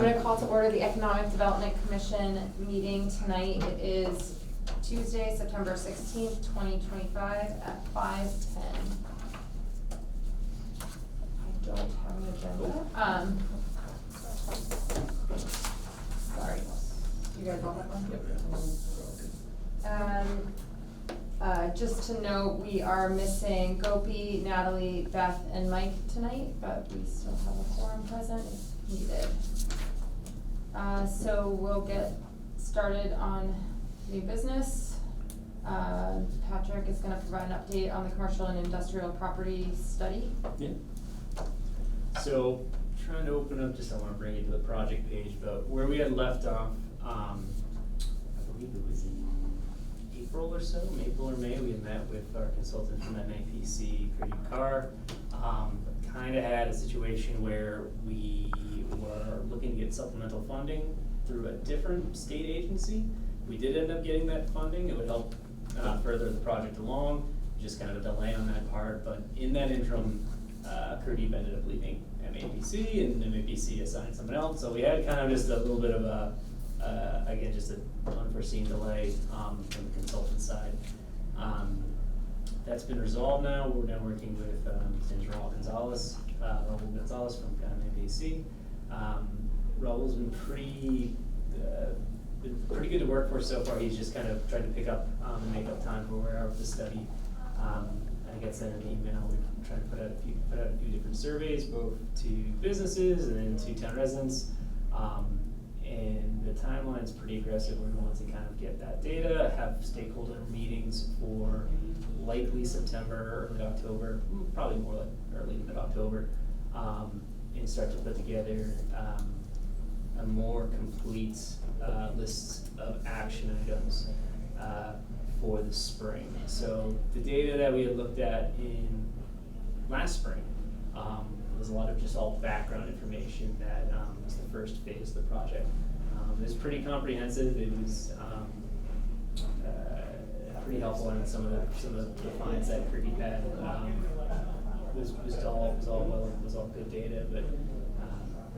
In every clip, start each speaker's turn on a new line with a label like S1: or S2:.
S1: gonna call to order the Economic Development Commission meeting tonight. It is Tuesday, September 16th, 2025 at 5:10. I don't have an agenda. Sorry. You guys all have one? Just to note, we are missing Gopi, Natalie, Beth, and Mike tonight, but we still have a quorum present if needed. So we'll get started on new business. Patrick is gonna provide an update on the commercial and industrial property study.
S2: Yeah. So, trying to open up, I wanna bring you to the project page, but where we had left off, I believe it was in April or May, we had met with our consultant from MAPC, Cody Carr. Kinda had a situation where we were looking to get supplemental funding through a different state agency. We did end up getting that funding. It would help further the project along, just kind of a delay on that part, but in that interim, Curdeep ended up leaving MAPC, and MAPC assigned someone else, so we had kind of just a little bit of a, again, just an unforeseen delay from the consultant side. That's been resolved now. We're now working with Raul Gonzalez from MAPC. Raul's been pretty good to work for so far. He's just kind of tried to pick up and make up time for where we are with the study. I got sent an email. We're trying to put out a few different surveys, both to businesses and then to town residents. And the timeline's pretty aggressive. We want to kind of get that data, have stakeholder meetings for likely September, early October, probably more like early mid-October, and start to put together a more complete list of action items for the spring. So the data that we had looked at in last spring was a lot of just all background information that was the first phase of the project. It was pretty comprehensive. It was pretty helpful in some of the finds that Kirby had. Was all good data, but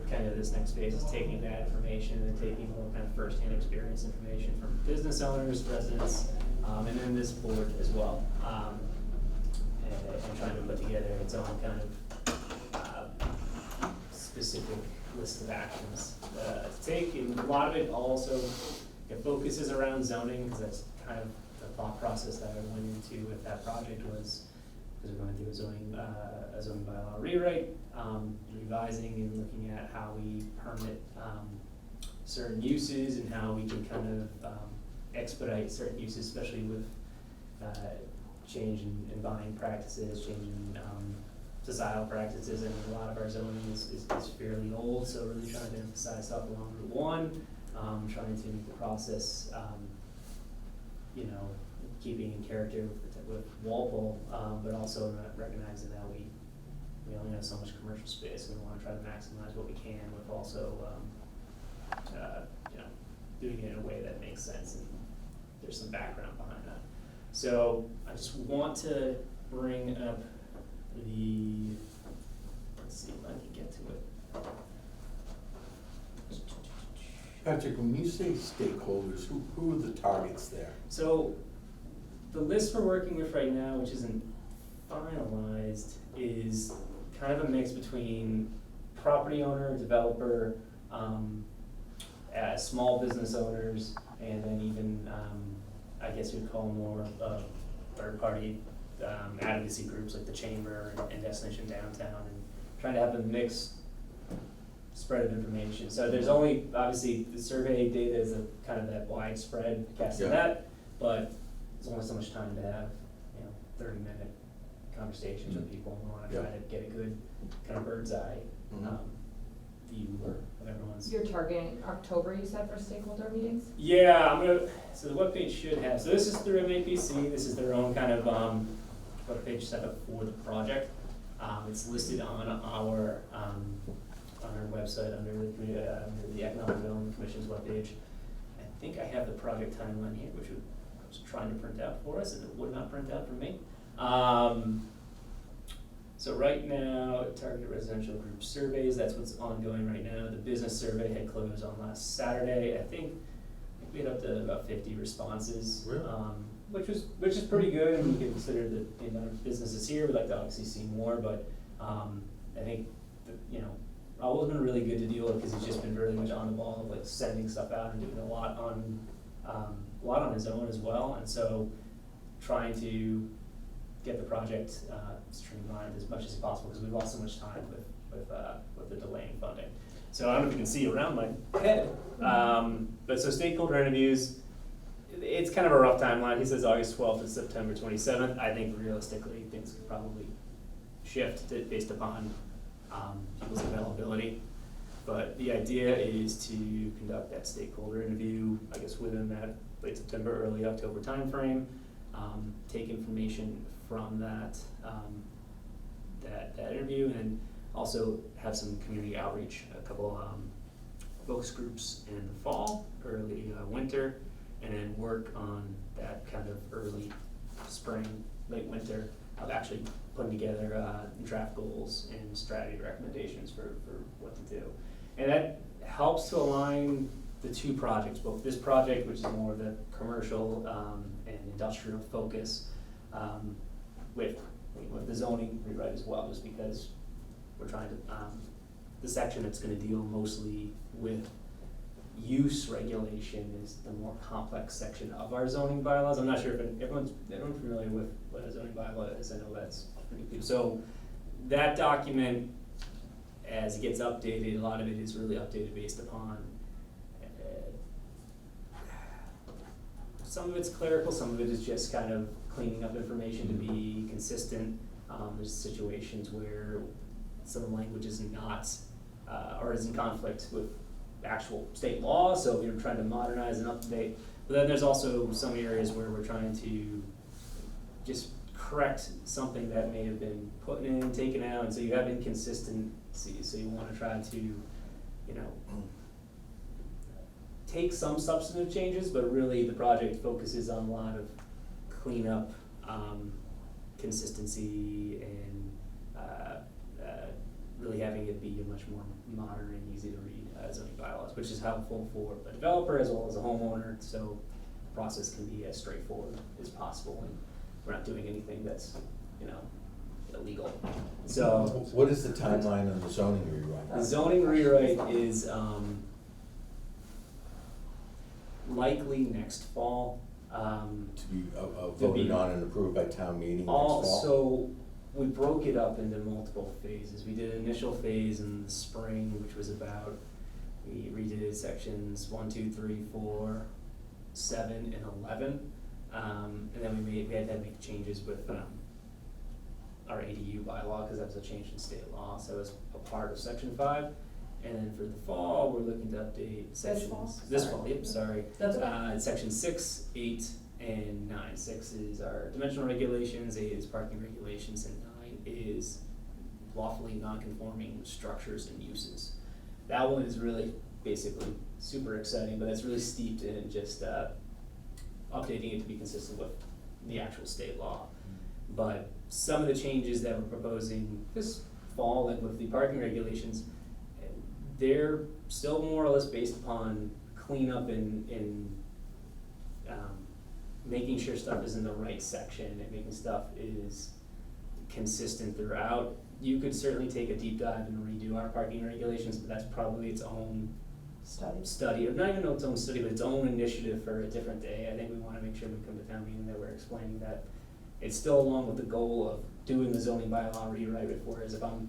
S2: kind of this next phase is taking that information and taking more kind of first-hand experience information from business owners, residents, and then this board as well, and trying to put together its own kind of specific list of actions to take. And a lot of it also, it focuses around zoning, because that's kind of the thought process that I went into with that project was, because we're going through a zoning bylaw rewrite, revising and looking at how we permit certain uses and how we can kind of expedite certain uses, especially with change in buying practices, change in societal practices, and a lot of our zoning is fairly old, so really trying to emphasize stuff along Route 1, trying to make the process, keeping in character with Walpole, but also recognizing that we only have so much commercial space, and we want to try to maximize what we can with also, doing it in a way that makes sense, and there's some background behind that. So I just want to bring up let's see if I can get to it.
S3: Patrick, when you say stakeholders, who are the targets there?
S2: So the list we're working with right now, which isn't finalized, is kind of a mix between property owner, developer, small business owners, and then even, I guess you'd call more third-party advocacy groups like the Chamber and Destination Downtown, and trying to have a mixed spread of information. So there's only, obviously, the survey data is a kind of that widespread cast of that, but there's only so much time to have, 30-minute conversations with people. We want to try to get a good kind of bird's eye view of everyone's.
S1: You're targeting October, you said, for stakeholder meetings?
S2: Yeah, so the webpage should have, so this is through MAPC, this is their own kind of webpage set up for the project. It's listed on our website under the Economic Development Commission's webpage. I think I have the project timeline here, which I was trying to print out for us, and it would not print out for me. So right now, targeted residential group surveys, that's what's ongoing right now. The business survey had closed on last Saturday. I think we had up to about 50 responses.
S3: Really?
S2: Which is pretty good, and we can consider the amount of businesses here. We'd like to obviously see more, but I think that, Raul's been really good to deal with because he's just been really much on the ball of like sending stuff out and doing a lot on his own as well. And so trying to get the project streamlined as much as possible because we've lost so much time with the delaying funding. So I don't know if you can see around my head, but so stakeholder interviews, it's kind of a rough timeline. He says August 12th to September 27th. I think realistically things could probably shift based upon people's availability. But the idea is to conduct that stakeholder interview, I guess within that late September, early October timeframe. Take information from that interview, and also have some community outreach, a couple focus groups in the fall, early winter, and then work on that kind of early spring, late winter of actually putting together draft goals and strategy recommendations for what to do. And that helps to align the two projects, both this project, which is more of the commercial and industrial focus, with the zoning rewrite as well, just because we're trying to, the section that's gonna deal mostly with use regulation is the more complex section of our zoning bylaws. I'm not sure if everyone's familiar with what a zoning bylaw is. I know that's pretty clear. So that document, as it gets updated, a lot of it is really updated based upon some of it's clerical, some of it is just kind of cleaning up information to be consistent. There's situations where some of the language is not, or is in conflict with actual state law, so you're trying to modernize and update. But then there's also some areas where we're trying to just correct something that may have been put in, taken out, and so you have inconsistency, so you wanna try to, take some substantive changes, but really the project focuses on a lot of cleanup, consistency, and really having it be a much more modern and easy to read zoning bylaws, which is helpful for a developer as well as a homeowner, so the process can be as straightforward as possible, and we're not doing anything that's, illegal. So
S3: What is the timeline on the zoning rewrite?
S2: the zoning rewrite is likely next fall.
S3: To be voted on and approved by town meeting next fall?
S2: So we broke it up into multiple phases. We did an initial phase in the spring, which was about, we redid sections 1, 2, 3, 4, 7, and 11. And then we had to make changes with our ADU bylaw, because that was a change in state law, so it was a part of section 5. And then for the fall, we're looking to update sections. This fall, yep, sorry.
S4: That's okay.
S2: Section 6, 8, and 9. 6 is our dimensional regulations, 8 is parking regulations, and 9 is lawfully non-conforming structures and uses. That one is really basically super exciting, but it's really steeped in just updating it to be consistent with the actual state law. But some of the changes that we're proposing this fall, like with the parking regulations, they're still more or less based upon cleanup and making sure stuff is in the right section and making stuff is consistent throughout. You could certainly take a deep dive and redo our parking regulations, but that's probably its own study, or not even its own study, but its own initiative for a different day. I think we wanna make sure we come to town meeting that we're explaining that it's still along with the goal of doing the zoning bylaw rewrite, whereas if I'm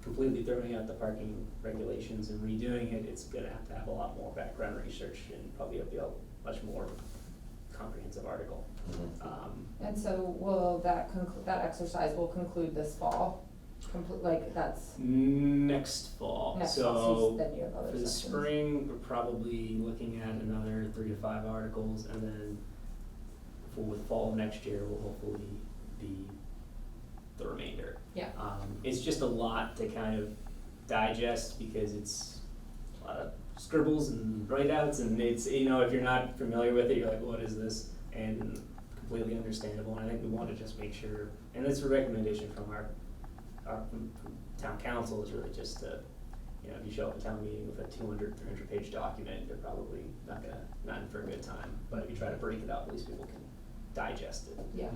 S2: completely throwing out the parking regulations and redoing it, it's gonna have to have a lot more background research and probably be a much more comprehensive article.
S1: And so will that exercise will conclude this fall? That's
S2: Next fall.
S1: next
S2: So
S1: fall, so then you have other
S2: for the
S1: sections.
S2: spring, we're probably looking at another 3 to 5 articles, and then for the fall of next year, will hopefully be the remainder.
S1: Yeah.
S2: It's just a lot to kind of digest because it's a lot of scribbles and write-outs, and it's, if you're not familiar with it, you're like, what is this? And completely understandable, and I think we want to just make sure, and it's a recommendation from our from town council is really just to, you know, if you show up at town meeting with a 200, 300-page document, you're probably not in for a good time. But if you try to break it up, at least people can digest it.
S1: Yeah.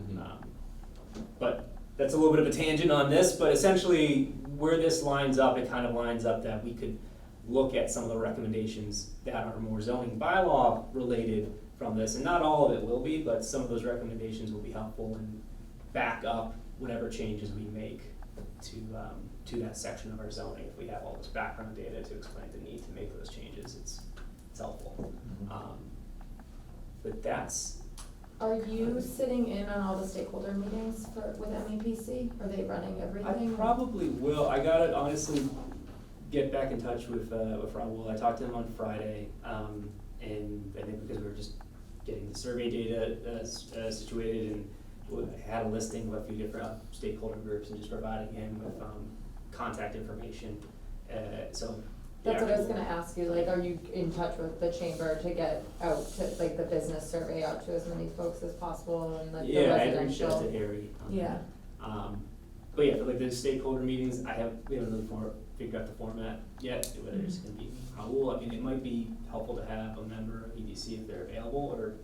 S2: But that's a little bit of a tangent on this, but essentially where this lines up, it kind of lines up that we could look at some of the recommendations that are more zoning bylaw related from this, and not all of it will be, but some of those recommendations will be helpful and back up whatever changes we make to that section of our zoning. If we have all this background data to explain the need to make those changes, it's helpful. But that's,
S1: Are you sitting in on all the stakeholder meetings with MEPC? Are they running
S2: I
S1: everything?
S2: probably will. I gotta honestly get back in touch with Raul. I talked to him on Friday, and I think because we were just getting the survey data situated, and we had a listing of a few different stakeholder groups, and just providing him with contact information. So
S1: That's what I was gonna ask you, like, are you in touch with the chamber to get out to, like, the business survey out to as many folks as possible and like the
S2: Yeah, I
S1: residential?
S2: reached out to Harry on
S1: Yeah.
S2: that. But yeah, for like the stakeholder meetings, we haven't really figured out the format yet, whether it's gonna be Raul. I mean, it might be helpful to have a member of EDC if they're available, or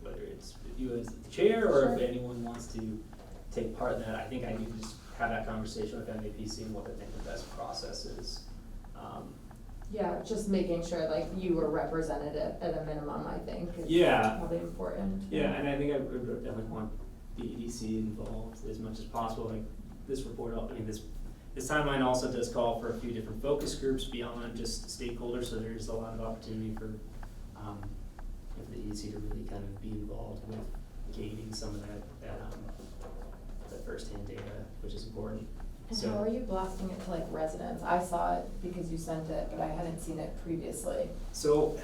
S2: whether it's you as the chair, or if
S1: Sure.
S2: anyone wants to take part in that. I think I need to just have that conversation with MAPC and what they think the best process is.
S1: Yeah, just making sure like you were represented at a minimum, I think, is
S2: Yeah.
S1: probably important.
S2: Yeah, and I think I would definitely want the EDC involved as much as possible. Like this report, this timeline also does call for a few different focus groups beyond just stakeholders, so there's a lot of opportunity for the EDC to really kind of be involved with gaining some of that firsthand data, which is important.
S1: And
S2: So-
S1: how are you blasting it to like residents? I saw it because you sent it, but I hadn't seen it previously.
S2: So,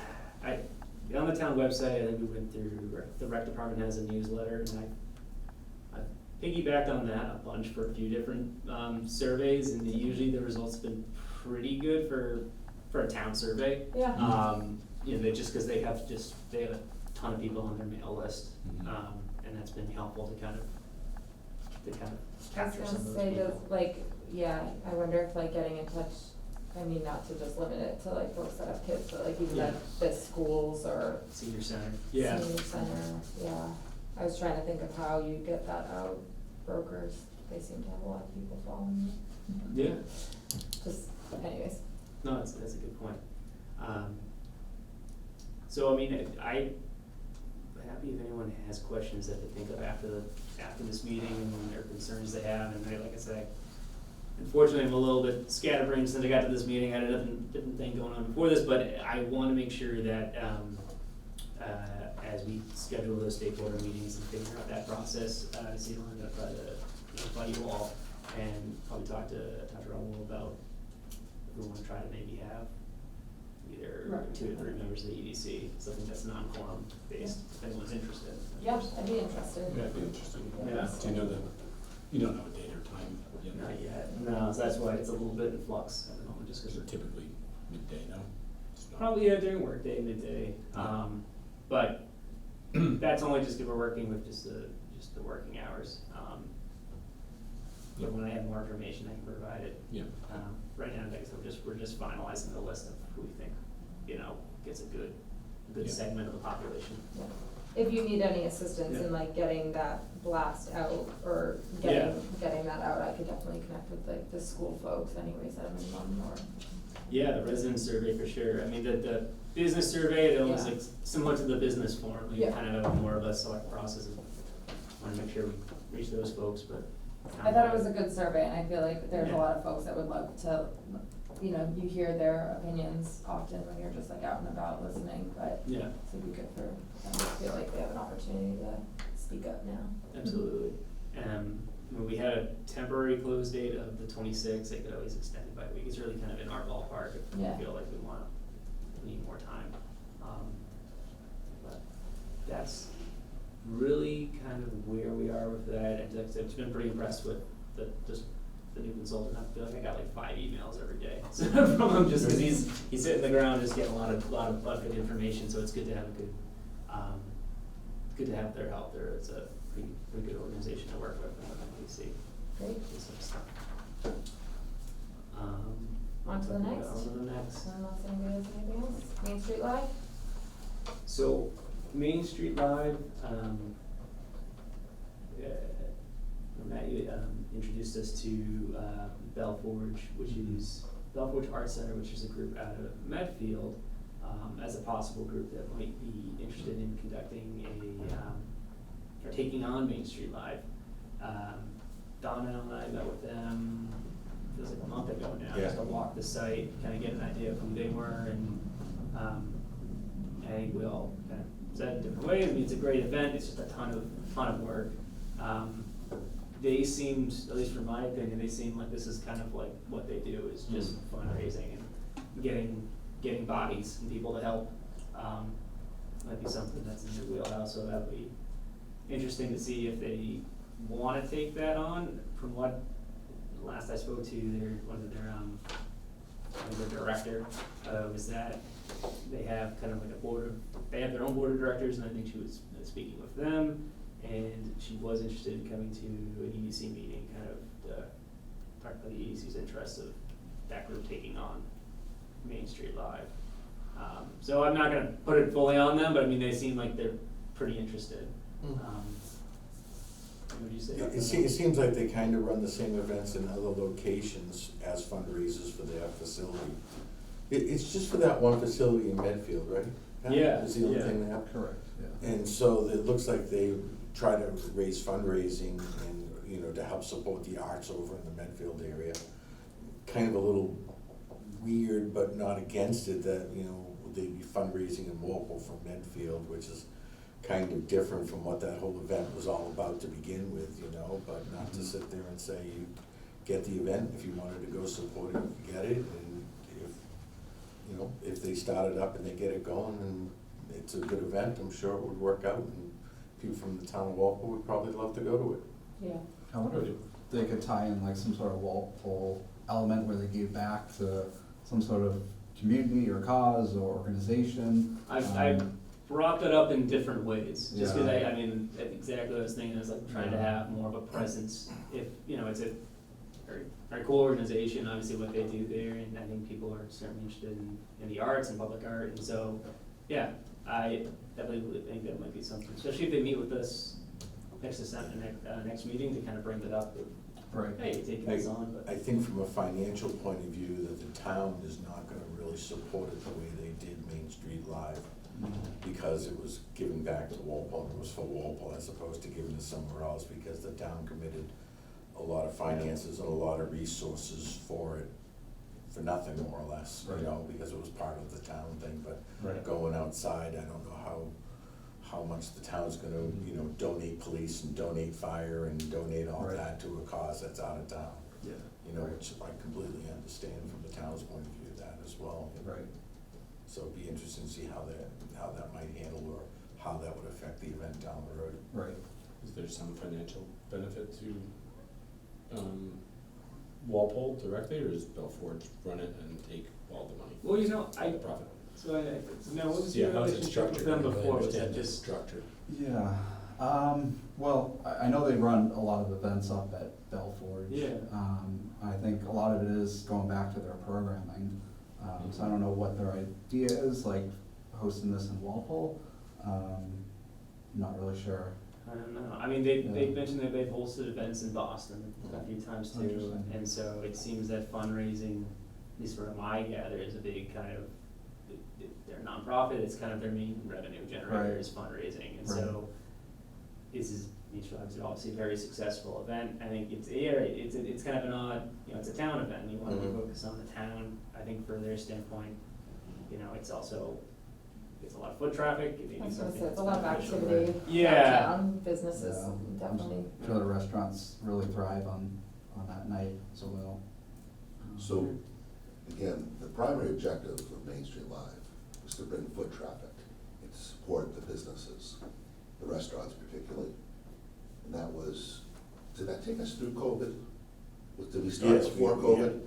S2: on the town website, I think we went through, the rec department has a newsletter, and I piggybacked on that a bunch for a few different surveys, and usually the results have been pretty good for a town survey.
S1: Yeah.
S2: You know, because they have a ton of people on their mail list, and that's been helpful to kind of
S1: I was
S2: capture some
S1: gonna
S2: of
S1: say,
S2: those
S1: does,
S2: people.
S1: like, yeah, I wonder if like getting in touch, I mean, not to just limit it to like folks that have kids, but like even
S2: Yeah.
S1: the schools or
S2: Senior center,
S1: senior center, yeah. I was trying to think of how you get that out, brokers, they seem to have a lot of people following you.
S2: Yeah,
S1: Just, anyways,
S2: no, that's a good point. So, I mean, I'm happy if anyone has questions that they think of after this meeting and their concerns they have, and like I said, unfortunately, I'm a little bit scatterbrained since I got to this meeting. I had a different thing going on before this, but I wanna make sure that, as we schedule those stakeholder meetings and figure out that process, see lined up by you all, and probably talk to Raul about if we wanna try to maybe have either
S1: Right.
S2: 2 or 3 members of the EDC, something that's non-quorum based, if anyone's interested.
S1: yeah, I'd be interested.
S4: That'd be interesting.
S2: Yeah.
S4: Do you know you don't know a date or time yet?
S2: Not yet, no, so that's why it's a little bit in flux at the moment, just
S4: Is
S2: because
S4: it typically midday, no? It's not-
S2: probably, during workday, midday, but that's only just because we're working with just the working hours. But when I have more information, I can provide it.
S4: Yeah.
S2: Right now, guys, we're just finalizing the list of who we think, gets a good
S4: Yeah.
S2: segment of the population.
S1: Yeah. If you need any assistance
S2: Yeah.
S1: in like getting that blast out or getting that out, I could definitely connect with like the school folks anyways at a minimum or.
S2: Yeah, the resident survey for sure. I mean, the business survey, it almost
S1: Yeah.
S2: like similar to the business forum, we
S1: Yeah.
S2: kind of have more of a select process. Want to make sure we reach those folks, but.
S1: I thought it was a good survey and I feel like there's a
S2: Yeah.
S1: lot of folks that would love to, you hear their opinions often when you're just like out and about listening, but
S2: Yeah,
S1: it'd be good for them to feel like they have an opportunity to speak up now.
S2: absolutely. When we had a temporary close date of the 26th, they could always extend it by a week. It's really kind of in our ballpark if we
S1: Yeah.
S2: feel like we need more time. But that's really kind of where we are with that. And like I said, I've been pretty impressed with the new consultant. I feel like I got like 5 emails every day from him just because he's sitting the ground just getting a lot of good information. So it's good to have good to have their help there. It's a pretty good organization to work with.
S1: Great.
S2: this sort of stuff.
S1: On to the next.
S2: On to the next.
S1: Unless anybody has anything else. Main Street Live?
S2: So, Main Street Live, Matt, you introduced us to Bell Forge, which is Bell Forge Art Center, which is a group out of Medfield, as a possible group that might be interested in conducting or taking on Main Street Live. Donna and I met with them, it was like a month ago now, just to walk the site, kind of get an idea of who they were, and I think we all kind of said it different ways. I mean, it's a great event, it's just a ton of work. They seemed, at least from my opinion, they seem like this is kind of like what they do, is just fundraising and getting bodies and people to help. Might be something that's in their wheelhouse, so that'd be interesting to see if they wanna take that on. From what, last I spoke to their director, was that they have kind of like they have their own board of directors, and I think she was speaking with them, and she was interested in coming to an EDC meeting, kind of talk about the EDC's interest of that group taking on Main Street Live. So I'm not gonna put it fully on them, but I mean, they seem like they're pretty interested. What do you say about that?
S3: It seems like they kind of run the same events in other locations as fundraisers for their facility. It's just for that one facility in Medfield, right?
S2: Yeah,
S3: Is the only
S2: yeah.
S3: thing they have?
S5: Correct, yeah.
S3: And so it looks like they try to raise fundraising and, to help support the arts over in the Medfield area. Kind of a little weird, but not against it, that, they'd be fundraising in Walpole from Medfield, which is kind of different from what that whole event was all about to begin with, but not to sit there and say, you get the event, if you wanted to go support it, you get it, and if they start it up and they get it going, and it's a good event, I'm sure it would work out, and people from the town of Walpole would probably love to go to it.
S1: Yeah.
S5: I wonder if they could tie in like some sort of Walpole element where they give back to some sort of community or cause or organization.
S2: I've brought that up in different ways, just because
S5: Yeah.
S2: I mean, exactly what I was thinking, is like trying to have more of a presence. If, it's a very cool organization, obviously what they do there, and I think people are certainly interested in the arts and public art, and so, yeah, I definitely think that might be something, especially if they meet with us next meeting to kind of bring that up.
S5: Right.
S2: Hey, you're taking this on, but.
S3: I think from a financial point of view, that the town is not gonna really support it the way they did Main Street Live, because it was giving back to Walpole, it was for Walpole as opposed to giving to somewhere else, because the town committed a lot of finances and a lot of resources for it, for nothing more or less,
S5: Right.
S3: because it was part of the town thing, but
S5: Right.
S3: going outside, I don't know how much the town's gonna, donate police and donate fire and donate all
S5: Right.
S3: that to a cause that's out of town.
S2: Yeah.
S3: Which I completely understand from the town's point of view, that as well.
S5: Right.
S3: So it'd be interesting to see how that might handle, or how that would affect the event down the road.
S5: Right.
S4: Is there some financial benefit to Walpole directly, or does Bell Forge run it and take all the money?
S2: Well,
S4: The profit?
S2: what was
S4: Yeah,
S2: your
S4: how's it
S2: relationship with
S4: structured?
S2: them
S4: I don't really
S2: before? Was that
S4: understand the
S2: just?
S4: structure.
S5: Yeah, well, I know they run a lot of events up at Bell Forge.
S2: Yeah.
S5: I think a lot of it is going back to their programming, so I don't know what their idea is, like hosting this in Walpole. Not really sure.
S2: I don't know. I mean, they've
S5: Yeah.
S2: mentioned that they've hosted events in Boston a few times too,
S5: Interesting.
S2: and so it seems that fundraising, at least from my gather, is a big kind of, they're a nonprofit, it's kind of their main revenue generator
S5: Right.
S2: is fundraising, and
S5: Right.
S2: so this is, Beach Club is obviously a very successful event. I think it's kind of an odd, it's a town event, you wanna be
S3: Mhm.
S2: focused on the town. I think for their standpoint, it's also, it's a lot of foot traffic, it may be
S1: I was gonna
S2: something
S1: say, it's
S2: that's
S1: a lot of
S2: beneficial.
S1: activity
S2: Yeah.
S1: downtown, businesses,
S5: Yeah.
S1: definitely.
S5: I'm sure the restaurants really thrive on that night as well.
S6: So, again, the primary objective of Main Street Live was to bring foot traffic and to support the businesses, the restaurants particularly. And that was, did that take us through COVID? Did we start
S3: Yes,
S6: before COVID?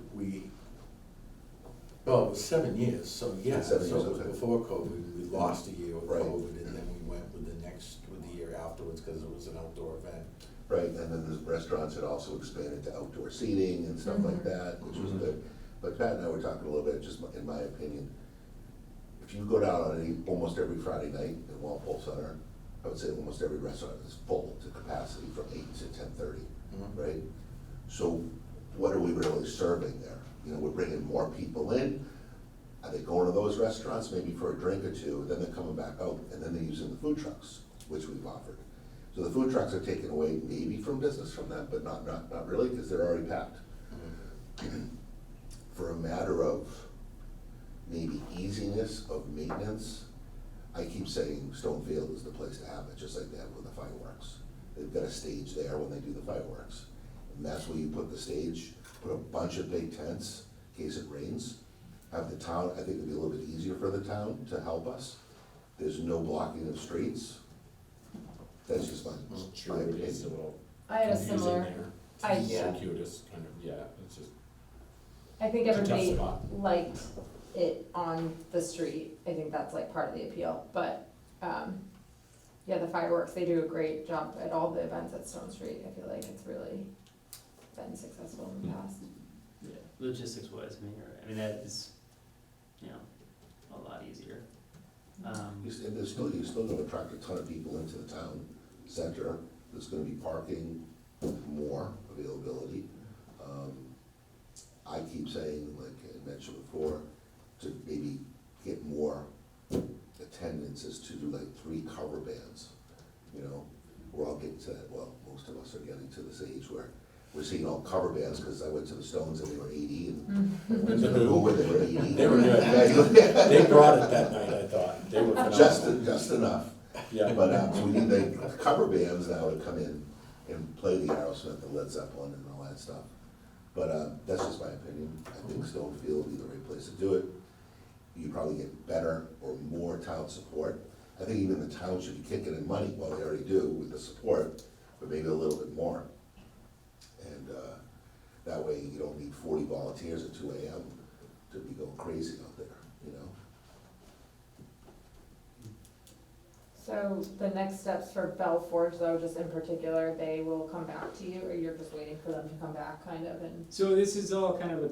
S3: Well, it was 7 years, so yeah, so
S6: 7 years,
S3: it was
S6: okay.
S3: before COVID, we lost a year with
S6: Right.
S3: COVID, and then we went with the year afterwards, because it was an outdoor event.
S6: right, and then there's restaurants that also expanded to outdoor seating and stuff like that, which was good. But Pat and I were talking a little bit, just in my opinion, if you go down on almost every Friday night in Walpole Center, I would say almost every restaurant is full to capacity from 8 to 10:30, right? So what are we really serving there? You know, we're bringing more people in. Are they going to those restaurants maybe for a drink or two, then they're coming back out, and then they're using the food trucks, which we've offered. So the food trucks are taking away maybe from business from that, but not really, because they're already packed. For a matter of maybe easiness of maintenance, I keep saying Stonefield is the place to have it, just like they have with the fireworks. They've got a stage there when they do the fireworks. And that's where you put the stage, put a bunch of big tents in case it rains. Have the town, I think it'd be a little bit easier for the town to help us. There's no blocking of streets. That's just my
S4: Sure, it is a
S6: opinion.
S4: little
S1: I had a
S4: confusing
S1: similar
S4: there.
S1: idea.
S4: Circuitous kind of, yeah, it's just,
S1: I think
S4: It's a tough
S1: everybody
S4: spot.
S1: liked it on the street, I think that's like part of the appeal, but, yeah, the fireworks, they do a great job at all the events at Stone Street, I feel like it's really been successful in the past.
S2: Yeah, logistics wise, I mean, that is, you know, a lot easier.
S6: And you're still gonna attract a ton of people into the town center. There's gonna be parking, more availability. I keep saying, like I mentioned before, to maybe get more attendance is to do like 3 cover bands. You know, we're all getting to that, well, most of us are getting to this age where we're seeing all cover bands, because I went to the Stones and they were 80, and I went to the Who when they were 80.
S4: They were good.
S6: Yeah,
S4: They brought it that night, I thought, they were phenomenal.
S6: just enough.
S4: Yeah.
S6: But, so we need the cover bands now to come in and play the Aerosmith, the Led Zeppelin and all that stuff. But, that's just my opinion. I think Stonefield would be the right place to do it. You probably get better or more town support. I think even the town should be kicking in money, well, they already do with the support, but maybe a little bit more. And, that way you don't need 40 volunteers at 2 AM to be going crazy out there, you know?
S1: So the next steps for Bell Forge though, just in particular, they will come back to you, or you're just waiting for them to come back kind of and?
S2: So this is all kind of a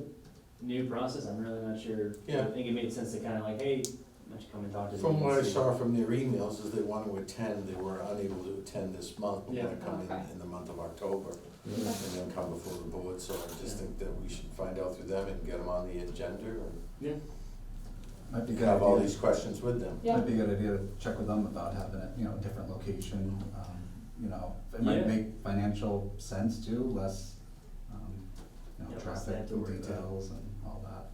S2: new process, I'm really not sure.
S3: Yeah.
S2: I think it made sense to kind of like, hey, why don't you come and talk to me?
S3: From
S2: and
S3: what I
S2: see.
S3: saw from their emails is they want to attend, they were unable to attend this month, but
S2: Yeah.
S3: want to come
S1: Okay.
S3: in the month of October. And then come before the board, so I just think that we should find out through them and get them on the agenda
S2: Yeah,
S5: Might be a
S3: and
S5: good
S3: have all
S5: idea.
S3: these questions with them.
S1: Yeah.
S5: Might be a good idea to check with them about having it, a different location, it might
S2: Yeah.
S5: make financial sense too, less,
S2: Yeah, less
S5: traffic
S2: they have to worry about.
S5: details and all that.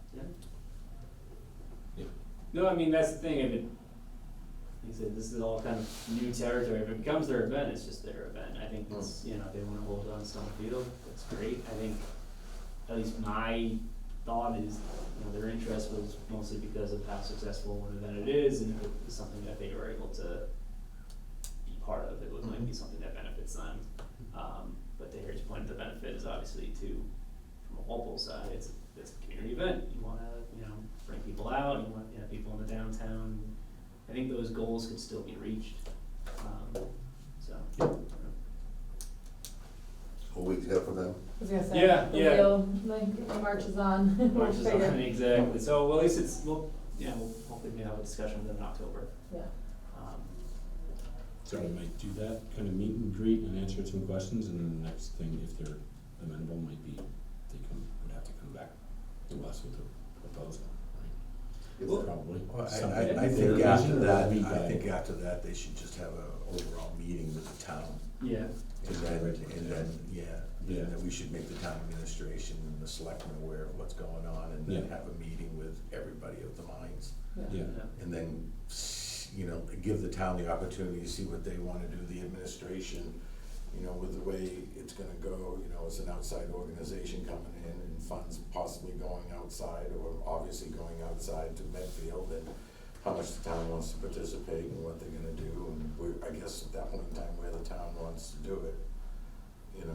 S2: yeah. No, I mean, that's the thing, if it, like I said, this is all kind of new territory, if it becomes their event, it's just their event, I think it's, if they wanna hold on Stonefield, that's great, I think, at least my thought is, their interest was mostly because of how successful an event it is, and if it was something that they were able to be part of, it might be something that benefits them. But to Harry's point, the benefit is obviously from a Walpole side, it's a community event, you wanna, bring people out, you want, people in the downtown, I think those goals could still be reached, so.
S6: We'll wait to hear from them.
S1: I was gonna say,
S2: Yeah,
S1: the
S2: yeah.
S1: wheel, like, the march is on. We'll
S2: March is on,
S1: figure-
S2: exactly, so, well, at least we'll hopefully we have a discussion with them in October.
S1: Yeah,
S4: So we might do that, kind of meet and greet and answer some questions, and then the next thing, if they're amenable, might be, would have to come back to us with a proposal, right?
S2: Well,
S4: Probably.
S3: Well,
S4: Something
S3: I
S4: that
S3: think
S4: they're
S3: after
S4: vision or
S3: that,
S4: we
S3: I
S4: guide.
S3: think after that, they should just have a overall meeting with the town.
S2: Yeah.
S3: And then,
S4: Yeah.
S3: and then we should make the town administration and the selectmen aware of what's going on, and then
S4: Yeah.
S3: have a meeting with everybody of the mines.
S4: Yeah.
S3: And then, give the town the opportunity to see what they wanna do, the administration, with the way it's gonna go, it's an outside organization coming in and funds possibly going outside, or obviously going outside to Medfield, and how much the town wants to participate and what they're gonna do, and I guess at that point in time, where the town wants to do it,
S4: Yeah.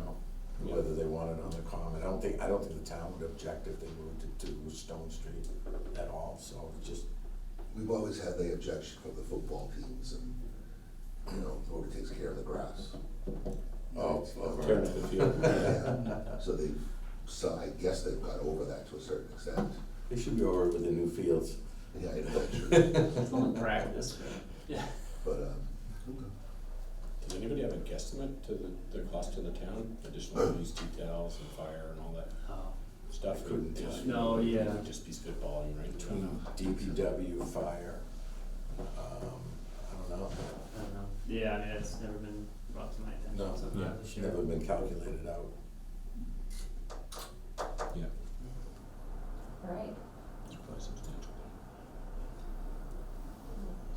S3: whether they want it on the common. I don't think the town would object if they moved it to Stone Street at all, so just,
S6: We've always had the objection from the football teams and, whoever takes care of the grass.
S3: Oh,
S4: Turn to the field.
S6: Yeah. So I guess they've got over that to a certain extent.
S3: They should be over with the new fields.
S6: Yeah, I know, sure.
S2: It's only practice, but, yeah.
S6: But,
S4: Does anybody have a guesstimate to the cost to the town, additional police details and fire and all that stuff?
S3: I couldn't tell you.
S2: No, yeah.
S4: It would just be spitballing, right?
S3: Between DPW, fire, I don't know.
S2: I don't know. Yeah, I mean, it's never been brought to my attention,
S3: No,
S2: so I'm
S4: yeah,
S2: not
S3: It's
S2: sure.
S3: never been calculated out.
S4: Yeah,
S1: Alright,
S4: it's quite substantial.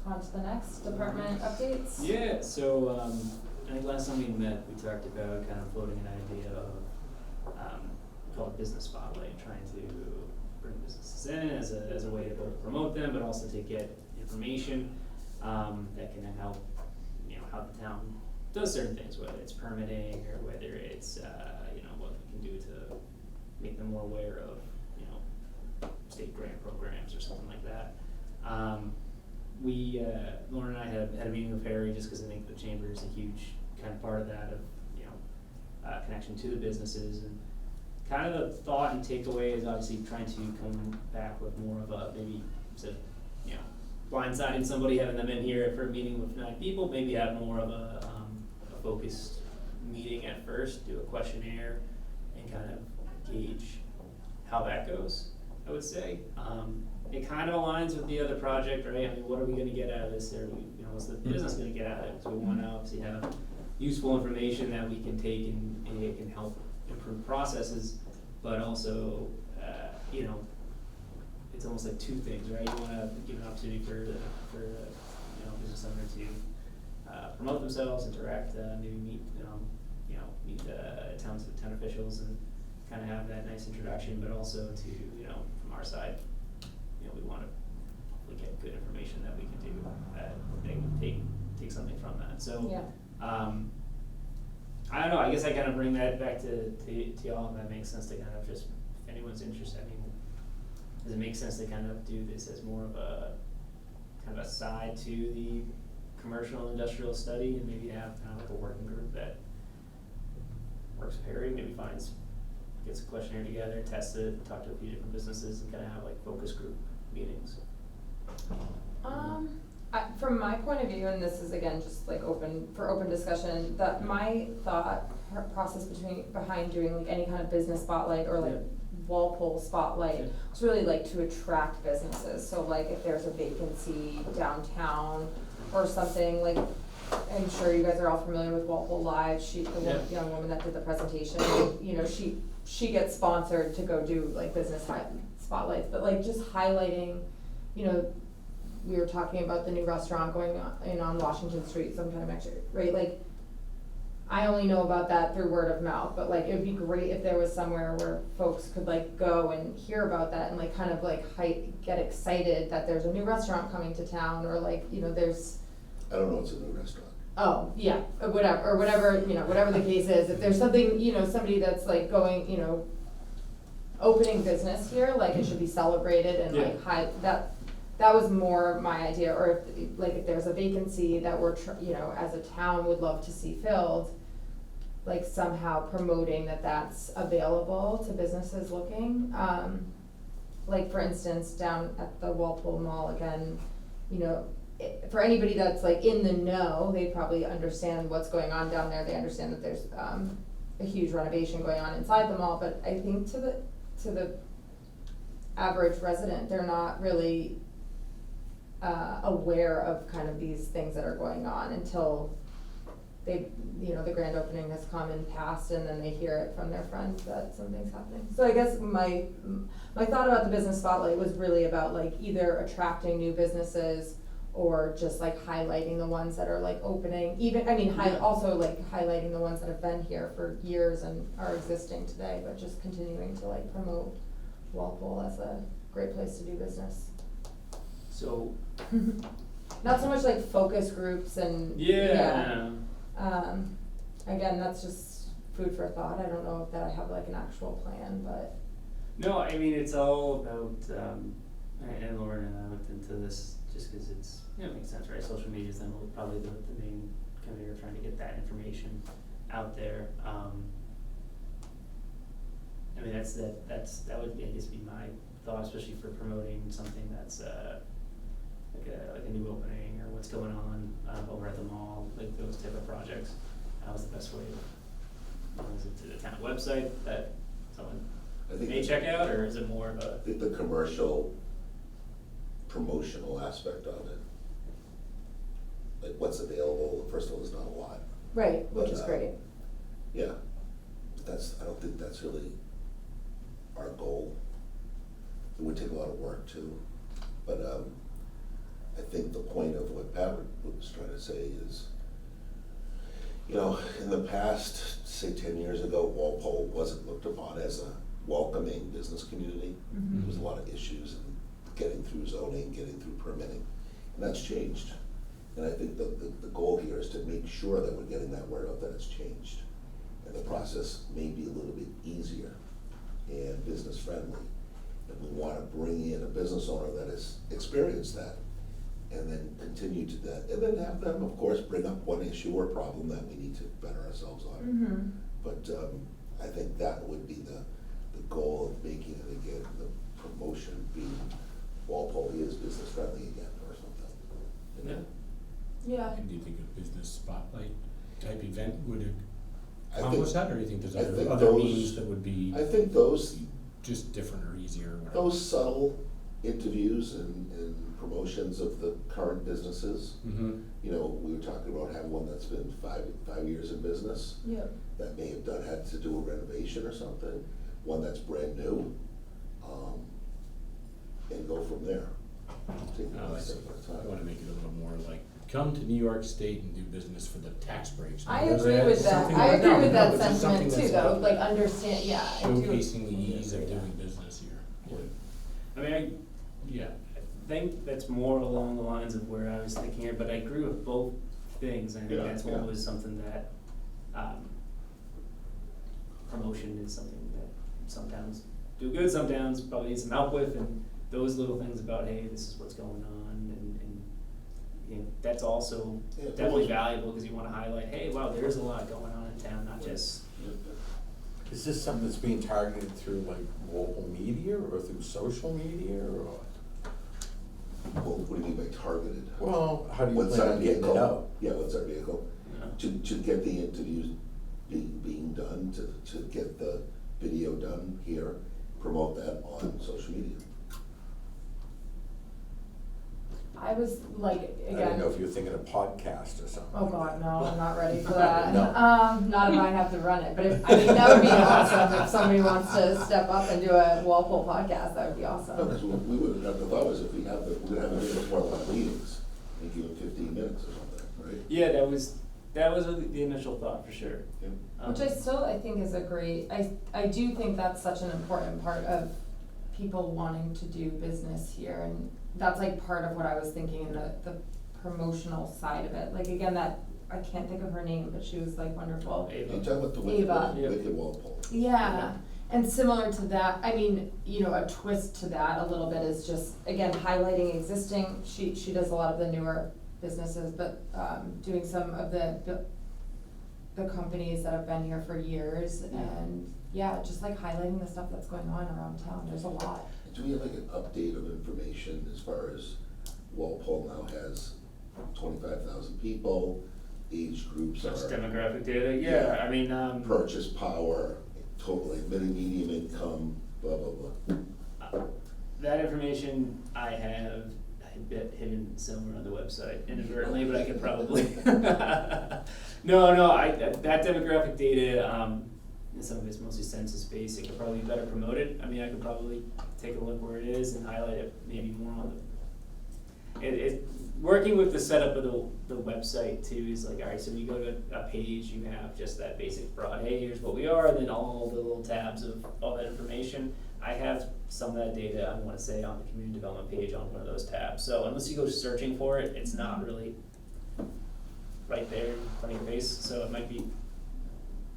S1: on to the next, department updates?
S2: Yeah, so, I think last time we met, we talked about kind of floating an idea of, called a business spotlight, trying to bring businesses in as a way to both promote them, but also to get information, that can help, you know, how the town does certain things, whether it's permitting or whether it's, you know, what we can do to make them more aware of, you know, state grant programs or something like that. Lauren and I had a meeting with Harry just because I think the chamber is a huge kind of part of that of, you know, connection to the businesses, and kind of the thought and takeaway is obviously trying to come back with more of a, maybe instead of, you know, blindsiding somebody, having them in here for a meeting with 9 people, maybe have more of a focused meeting at first, do a questionnaire and kind of gauge how that goes, I would say. It kind of aligns with the other project, right? I mean, what are we gonna get out of this? Or, you know, what's the business gonna get out of it? So we wanna obviously have useful information that we can take and it can help improve processes, but also, you know, it's almost like two things, right? You wanna give an opportunity for you know, business owner to promote themselves, interact, maybe meet, you know, meet town officials and kind of have that nice introduction, but also to, you know, from our side, you know, we want to hopefully get good information that we can do, they can take something from that. So,
S1: Yeah.
S2: I don't know, I guess I kind of bring that back to y'all, if that makes sense to kind of just, if anyone's interested, I mean, does it make sense to kind of do this as more of a, kind of a side to the commercial industrial study, and maybe have kind of like a working group that works with Harry, maybe gets a questionnaire together, tests it, talk to a few different businesses, and kind of have like focus group meetings?
S1: From my point of view, and this is again just like open discussion, that my thought process behind doing like any kind of business spotlight or like
S2: Yeah.
S1: Walpole spotlight
S2: Yeah.
S1: was really like to attract businesses. So like if there's a vacancy downtown or something, like I'm sure you guys are all familiar with Walpole Live.
S2: Yeah.
S1: Young woman that did the presentation, you know, she gets sponsored to go do like business spotlights, but like just highlighting, you know, we were talking about the new restaurant going on Washington Street sometime next year, right? Like, I only know about that through word of mouth, but like, it would be great if there was somewhere where folks could like go and hear about that and like kind of like get excited that there's a new restaurant coming to town, or like, you know, there's,
S6: I don't know, it's a new restaurant.
S1: oh, yeah, whatever, you know, whatever the case is, if there's something, you know, somebody that's like going, you know, opening business here, like it should be celebrated and like that was more my idea, or if there's a vacancy that we're, you know, as a town would love to see filled, like somehow promoting that that's available to businesses looking. Like for instance, down at the Walpole Mall again, you know, for anybody that's like in the know, they probably understand what's going on down there. They understand that there's a huge renovation going on inside the mall, but I think to the average resident, they're not really aware of kind of these things that are going on until they, you know, the grand opening has come and passed, and then they hear it from their friends that something's happening. So I guess my thought about the business spotlight was really about like either attracting new businesses or just like highlighting the ones that are like opening, even, I mean, also like highlighting the ones that have been here for years and are existing today, but just continuing to like promote Walpole as a great place to do business.
S2: So,
S1: Not so much like focus groups and, again, that's just food for thought. I don't know if that I have like an actual plan, but.
S2: no, I mean, it's all about, and Lauren and I looked into this just because it's, you know, it makes sense, right? Social media is then probably the main kind of, you're trying to get that information out there. I mean, that would, I guess, be my thought, especially for promoting something that's, like a new opening, or what's going on, over at the mall, like those type of projects. How's the best way is it to the town website that someone
S6: I think
S2: may check out, or is it more of a?
S6: I think the commercial promotional aspect of it, like what's available, first of all, there's not a lot.
S1: Right, which
S6: But,
S1: is great.
S6: Yeah, but I don't think that's really our goal. It would take a lot of work too, but, I think the point of what Pat was trying to say is, you know, in the past, say 10 years ago, Walpole wasn't looked upon as a welcoming business community.
S1: Mhm.
S6: There was a lot of issues in getting through zoning, getting through permitting, and that's changed. And I think the goal here is to make sure that we're getting that word out that it's changed. And the process may be a little bit easier and business friendly. And we wanna bring in a business owner that has experienced that, and then continue to that, and then have them, of course, bring up one issue or problem that we need to better ourselves on.
S1: Mm-hmm.
S6: But, I think that would be the goal of making it again, the promotion being Walpole is business friendly again or something. You know?
S1: Yeah.
S4: And do you think a business spotlight type event would
S6: I
S4: accomplish
S6: think-
S4: that, or do you think there's
S6: I think
S4: other
S6: those-
S4: means that would be
S6: I think those
S4: just different or easier or whatever?
S6: Those subtle interviews and promotions of the current businesses,
S4: Mm-hmm.
S6: you know, we were talking about having one that's been five years in business,
S1: Yeah.
S6: that may have had to do a renovation or something, one that's brand new, and go from there. Take it
S4: Oh,
S6: one
S4: I see.
S6: step at a
S4: I
S6: time.
S4: wanna make it a little more like, come to New York State and do business for the tax breaks.
S1: I
S4: Now, is
S1: agree
S4: that
S1: with that.
S4: something
S1: I
S4: like-
S1: agree
S4: no,
S1: with
S4: no,
S1: that
S4: but just
S1: sentiment
S4: something
S1: too,
S4: that's
S1: though, like understand, yeah, I do.
S4: Showcasing the ease of doing business here.
S2: I mean, I think that's more along the lines of where I was thinking here, but I agree with both things, and I think
S6: Yeah,
S2: that's
S6: yeah.
S2: one was something that, promotion is something that some towns do good, some towns probably need some help with, and those little things about, hey, this is what's going on, and, you know, that's also
S6: Yeah,
S2: definitely
S6: promotion.
S2: valuable, because you wanna highlight, hey, wow, there's a lot going on in town, not just,
S3: Is this something that's being targeted through like local media or through social media or?
S6: Well, what do you mean by targeted?
S3: Well, how do you
S6: What's
S3: plan
S6: our
S3: on getting it
S6: vehicle?
S3: out?
S6: Yeah, what's our vehicle?
S2: you know.
S6: To get the interviews being done, to get the video done here, promote that on social media.
S1: I was like,
S3: I didn't know
S1: again,
S3: if you were thinking of podcast or something.
S1: oh God, no, I'm not ready for that.
S3: No.
S1: Not if I have to run it, but if, I mean, that would be awesome if somebody wants to step up and do a Walpole podcast, that would be
S6: No,
S1: awesome.
S6: because we would have, the thought was if we're gonna have a meeting before a lot of meetings, and give them 15 minutes or something, right?
S2: Yeah, that was the initial thought, for sure.
S6: Yeah.
S1: Which I still, I think is a great, I do think that's such an important part of people wanting to do business here, and that's like part of what I was thinking in the promotional side of it, like again, that, I can't think of her name, but she was like wonderful.
S2: Ava.
S6: You talking about the
S1: Ava.
S6: Wicked Walpole?
S1: Yeah, and similar to that, I mean, you know, a twist to that a little bit is just, again, highlighting existing, she does a lot of the newer businesses, but, doing some of the companies that have been here for years, and, yeah, just like highlighting the stuff that's going on around town, there's a lot.
S6: Do we have like an update of information as far as Walpole now has 25,000 people, age groups
S2: Just
S6: are,
S2: demographic data, yeah, I mean,
S6: purchase power, total, like medium income, blah, blah, blah.
S2: that information I have, I bet hidden somewhere on the website inadvertently, but I could probably. No, that demographic data, some of it's mostly census based, it could probably be better promoted. I mean, I could probably take a look where it is and highlight it maybe more on the, working with the setup of the website too is like, all right, so when you go to a page, you have just that basic broad, hey, here's what we are, and then all the little tabs of all that information. I have some of that data, I wanna say, on the community development page on one of those tabs. So unless you go searching for it, it's not really right there in front of your face, so it might be,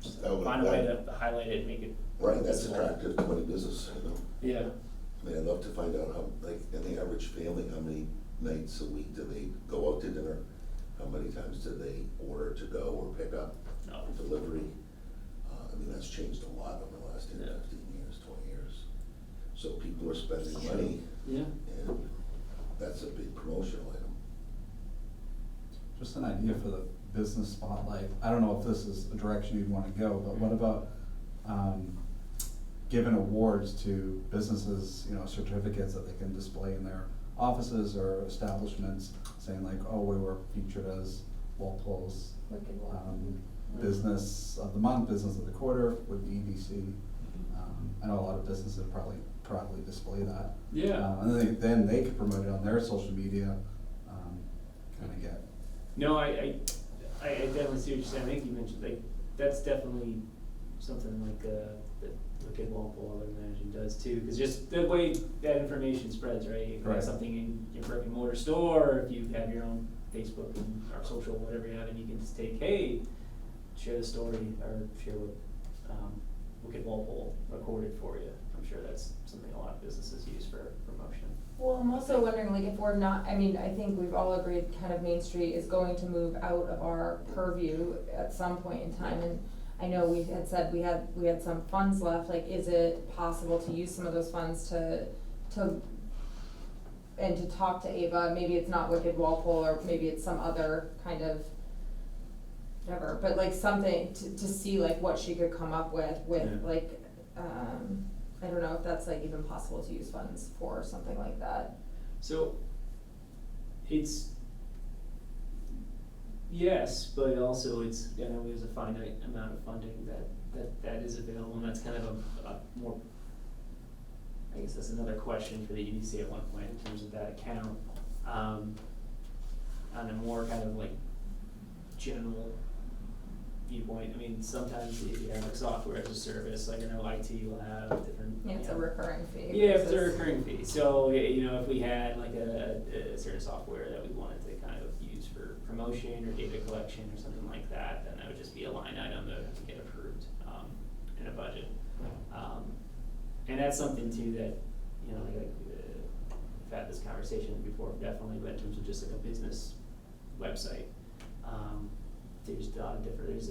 S2: just
S6: That would-
S2: find a way to highlight it and make it.
S6: Right, that's
S2: visible.
S6: attractive to any business, you know?
S2: Yeah.
S6: I mean, I'd love to find out how, like, in the average family, how many nights a week do they go out to dinner? How many times do they order to go or pick up,
S2: No.
S6: delivery? I mean, that's changed a lot over the last 10,
S2: Yeah.
S6: 15 years, 20 years. So people are spending money,
S2: Yeah.
S6: and that's a big promotional item.
S5: Just an idea for the business spotlight, I don't know if this is a direction you'd wanna go, but what about, giving awards to businesses, you know, certificates that they can display in their offices or establishments, saying like, oh, we were featured as Walpole's,
S1: Wicked Walpole.
S5: business of the month, business of the quarter with the EDC. I know a lot of businesses probably display that.
S2: Yeah.
S5: And then they could promote it on their social media, kinda get.
S2: No, I definitely see what you're saying. I think you mentioned, like, that's definitely something like, that Wicked Walpole, I would imagine, does too. Cause just the way that information spreads, right? You
S5: Right.
S2: have something in your brick and mortar store, or if you have your own Facebook and, or social, whatever you have, and you can just take, hey, share the story, or share what, Wicked Walpole recorded for you. I'm sure that's something a lot of businesses use for promotion.
S1: Well, I'm also wondering, like, if we're not, I mean, I think we've all agreed kind of Main Street is going to move out of our purview at some point in time, and I know we had said we had some funds left, like, is it possible to use some of those funds to talk to Ava, maybe it's not Wicked Walpole, or maybe it's some other kind of, whatever, but like something to see like what she could come up with,
S2: Yeah.
S1: like, I don't know if that's like even possible to use funds for something like that.
S2: So, it's, yes, but also it's, I know there's a finite amount of funding that is available, and that's kind of a more, I guess that's another question for the EDC at one point in terms of that account. On a more kind of like general viewpoint, I mean, sometimes if you have like software as a service, like I know IT will have different.
S1: Yeah, it's
S2: you
S1: a
S2: know,
S1: recurring fee.
S2: yeah, if it's a
S1: versus-
S2: recurring fee, so, you know, if we had like a certain software that we wanted to kind of use for promotion or data collection or something like that, then that would just be a line item that would have to get approved, in a budget. And that's something too that, you know, like, we've had this conversation before, definitely, but in terms of just like a business website, there's a lot of different,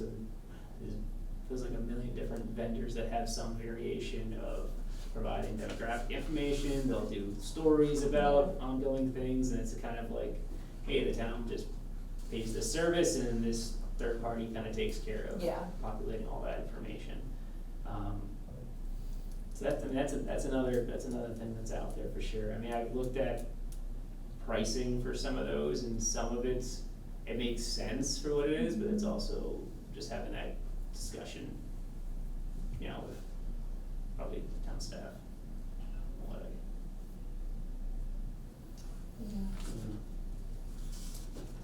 S2: there's like a million different vendors that have some variation of providing demographic information. They'll do stories about ongoing things, and it's kind of like, hey, the town just pays this service, and this third party kind of takes care of
S1: Yeah.
S2: populating all that information. So that's, I mean, that's another thing that's out there for sure. I mean, I've looked at pricing for some of those, and some of it makes sense for what it is, but it's also just having that discussion, you know, with probably town staff. What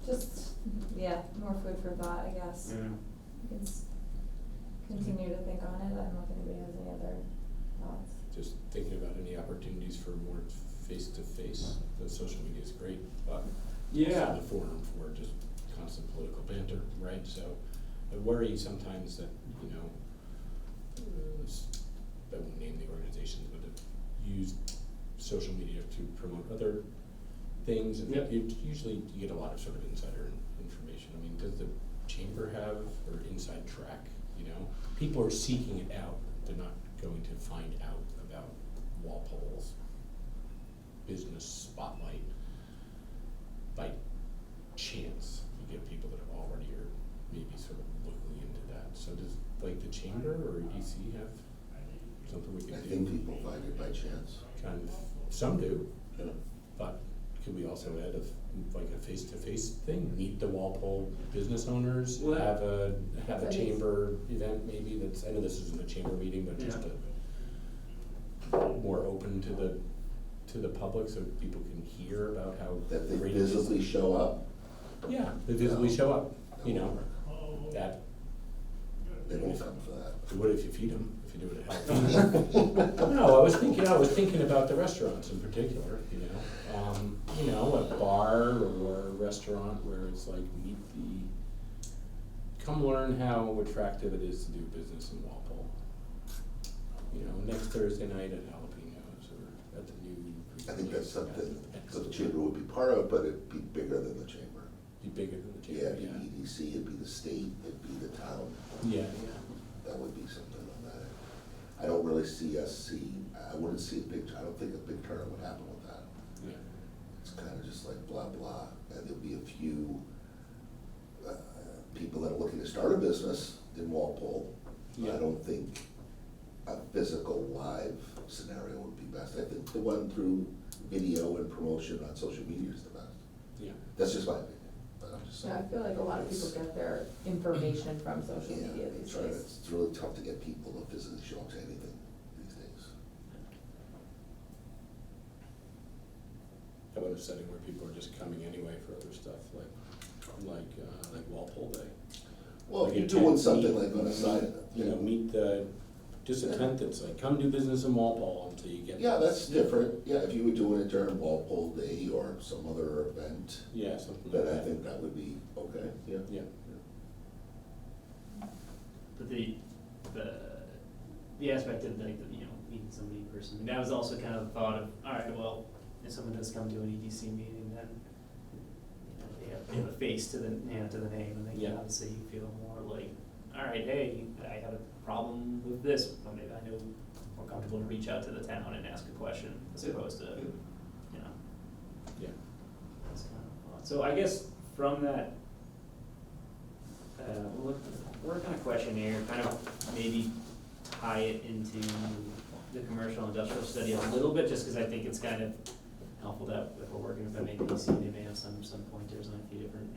S1: Just, yeah, more food for thought, I guess. We can continue to think on it. I don't know if anybody has any other thoughts.
S4: Just thinking about any opportunities for more face-to-face, the social media is great, but
S2: Yeah.
S4: also the forum for just constant political banter, right? So I worry sometimes that, you know, I won't name the organizations, but have used social media to promote other things, and
S2: Yep.
S4: usually you get a lot of sort of insider information. I mean, does the chamber have, or inside track, you know? People are seeking it out, they're not going to find out about Walpole's business spotlight by chance. You get people that have already are maybe sort of looking into that. So does, like, the chamber or EDC have something we
S6: I
S4: can do?
S6: think people find it by chance.
S4: Kind of, some do,
S6: Yeah.
S4: but could we also add like a face-to-face thing? Meet the Walpole business owners,
S2: Well,
S4: have a
S1: That is-
S4: chamber event maybe that's, I know this isn't a chamber meeting, but just
S2: Yeah.
S4: a more open to the public so people can hear about how
S6: That they
S4: great it is.
S6: visibly show up,
S4: Yeah, they visibly show up, you know, that,
S6: they won't come for that.
S4: what if you feed them, if you do it at healthy? No, I was thinking about the restaurants in particular, you know, a bar or a restaurant where it's like, come learn how attractive it is to do business in Walpole. You know, next Thursday night at Jalapenos or at the new.
S6: I think that's something that the chamber would be part of, but it'd be bigger than the chamber.
S4: Be bigger than the
S6: Yeah,
S4: chamber,
S6: it'd be EDC, it'd be the state, it'd be the town,
S4: yeah.
S6: that would be something on that. I don't really see I wouldn't see I don't think a big turnout would happen with that.
S4: Yeah.
S6: It's kind of just like blah, blah, and there'll be a few people that are looking to start a business in Walpole.
S4: Yeah.
S6: I don't think a physical live scenario would be best. I think the one through video and promotion on social media is the best.
S4: Yeah.
S6: That's just my opinion, but I'm just saying.
S1: Yeah, I feel like a lot of people get their information from social
S6: Yeah,
S1: media these
S6: that's right.
S1: days.
S6: It's really tough to get people to physically show up to anything these days.
S4: How about a setting where people are just coming anyway for other stuff, like Walpole Day?
S6: Well, if
S4: Like
S6: you're
S4: a
S6: doing
S4: tent,
S6: something
S4: meet-
S6: like on a side,
S4: You know, meet just a tent that's like, come do business in Walpole until you get.
S6: yeah,
S4: this.
S6: that's different. Yeah, if you were doing it during Walpole Day or some other event,
S4: Yeah, something like
S6: then I
S4: that.
S6: think that would be okay, yeah.
S4: Yeah.
S2: But the aspect of like, meeting somebody in person, and that was also kind of the thought of, all right, well, if someone does come to an EDC meeting, then, they have a face to the name, and they
S4: Yeah.
S2: can obviously feel more like, all right, hey, I had a problem with this, well, maybe I know more comfortable to reach out to the town and ask a question, as opposed to,
S4: Yeah.
S2: that's kind of odd. So I guess from that, work on a questionnaire, kind of maybe tie it into the commercial industrial study a little bit, just because I think it's kind of helpful that if we're working with MAPC, they may have some pointers on a few different,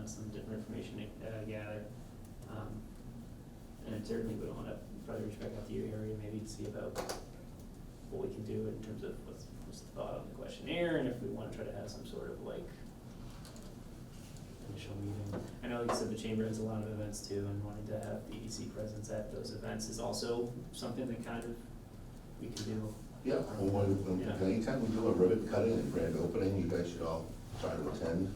S2: some different information to gather. And certainly would want to probably reach back out to your area, maybe to see about what we can do in terms of what's the thought on the questionnaire, and if we want to try to have some sort of like initial meeting. I know, like you said, the chamber has a lot of events too, and wanting to have the EDC presence at those events is also something that kind of we can do.
S6: Yeah,
S2: Yeah.
S6: anytime we do a ribbon cutting and grand opening, you guys should all try to attend.